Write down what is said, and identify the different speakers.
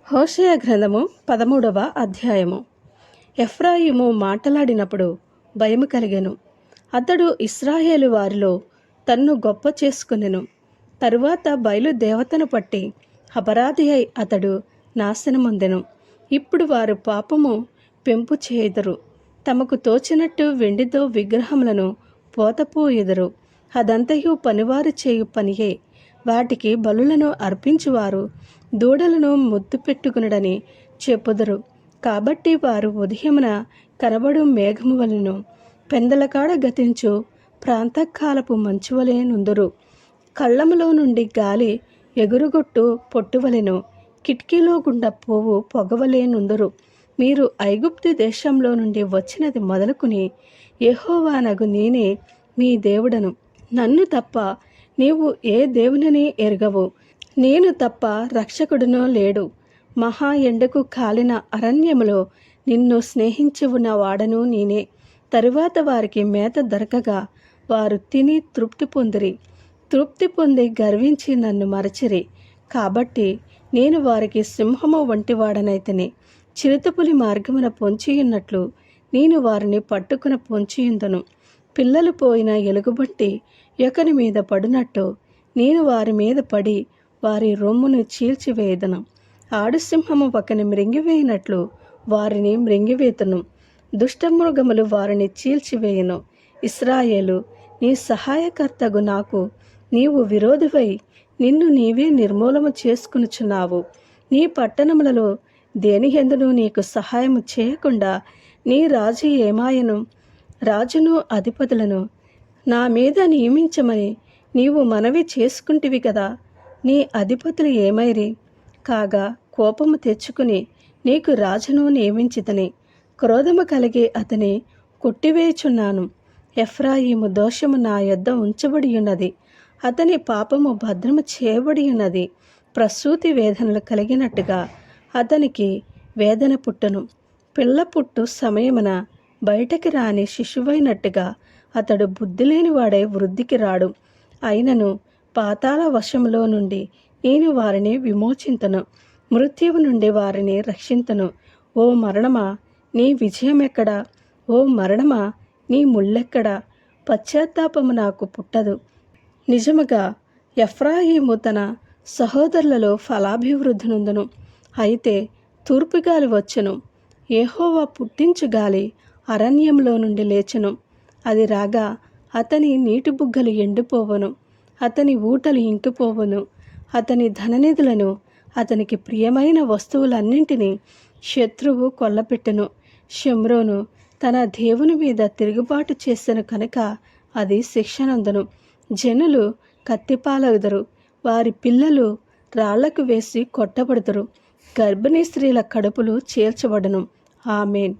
Speaker 1: హోషేయ గ్రంథము 13వ అధ్యాయము. ఎఫ్రాయిము మాటలాడినప్పుడు భయము కలిగెను. అతడు ఇశ్రాయేలు వారిలో తన్ను గొప్ప చేసుకునెను. తరువాత బయలుదేవతను పట్టి అపరాధి అయి అతడు నాశనమొందెను. ఇప్పుడు వారు పాపము పెంపు చేయుదురు. తమకు తోచినట్టు వెండితో విగ్రహములను పోతపోయుదురు. అదంతయు పనివారు చేయు పనియే. వాటికి బలులను అర్పించువారు దూడలను ముద్దు పెట్టుకునుడని చెప్పుదురు. కాబట్టి వారు ఉదయమున కనబడు మేఘము వలెను, పెందలకాడ గతించు ప్రాంతకాలపు మంచువలే నుందురు. కళ్ళములో నుండి గాలి ఎగురుగొట్టు పొట్టువలెను, కిటికీలో గుండా పోవు పొగవలే నుందురు. మీరు ఐగుప్తు దేశంలో నుండి వచ్చినది మొదలుకుని యెహోవానగు నేనే మీ దేవుడను. నన్ను తప్ప నీవు ఏ దేవునిని ఎరగవు. నేను తప్ప రక్షకుడునో లేడు. మహా ఎండకు కాలిన అరణ్యములో నిన్ను స్నేహించి ఉన్న వాడను నేనే. తరువాత వారికి మేత దొరకగా వారు తిని తృప్తి పొంది గర్వించి నన్ను మరచిరి. కాబట్టి నేను వారికి సింహము వంటి వాడనైతిని. చిరుతపులి మార్గమున పొంచియున్నట్లు నేను వారిని పట్టుకుని పొంచియుందును. పిల్లలు పోయిన ఎలుగుబట్టి ఒకని మీద పడినట్టు నేను వారి మీద పడి వారి రొమ్మును చీల్చివేయుదును. ఆడుసింహము ఒకని మృంగివేయినట్లు వారిని మృంగివేతును. దుష్టమృగములు వారిని చీల్చివేయును. ఇశ్రాయేలు, నీ సహాయకర్తగు నాకు నీవు విరోధివై నిన్ను నీవే నిర్మూలము చేసుకునుచున్నావు. నీ పట్టణములలో దేనియందును నీకు సహాయము చేయకుండా నీ రాజు ఏమాయను? రాజును అధిపతులను నా మీద నియమించమని నీవు మనవి చేసుకుంటివి కదా. నీ అధిపతులు ఏమైరి? కాగా కోపము తెచ్చుకుని నీకు రాజును నియమించితని క్రోధము కలిగి అతని కొట్టివేయుచున్నాను. ఎఫ్రాయిము దోషము నా యొద్ద ఉంచబడి ఉన్నది, అతని పాపము భద్రము చేయబడి ఉన్నది. ప్రసూతి వేదనలు కలిగినట్టుగా అతనికి వేదన పుట్టును. పిల్ల పుట్టు సమయమున బయటకి రాని శిశువైనట్టుగా అతడు బుద్ధి లేనివాడై వృద్ధికి రాడు. అయినను పాతాళ వశములో నుండి నేను వారిని విమోచింతును, మృత్యువు నుండి వారిని రక్షింతును. ఓ మరణమా, నీ విజయమెక్కడా? ఓ మరణమా, నీ ముళ్ళెక్కడా? పశ్చాత్తాపము నాకు పుట్టదు. నిజముగా ఎఫ్రాయిము తన సహోదరులలో ఫలాభివృద్ధి నొందును. అయితే తూర్పుగాలి వచ్చును, యెహోవా పుట్టించు గాలి అరణ్యంలో నుండి లేచును. అది రాగా అతని నీటి బుగ్గలు ఎండిపోవును, అతని ఊటలు ఇంకిపోవును. అతని ధననిధులను, అతనికి ప్రియమైన వస్తువులన్నింటినీ శత్రువు కొల్లపెట్టెను. షోమ్రోను తన దేవుని మీద తిరుగుబాటు చేసెను కనుక అది శిక్షనందును. జనులు కత్తిపాలగుదురు, వారి పిల్లలు రాళ్లకు వేసి కొట్టబడుదురు. గర్భిణీ స్త్రీల కడుపులు చీల్చబడును. ఆమేన్.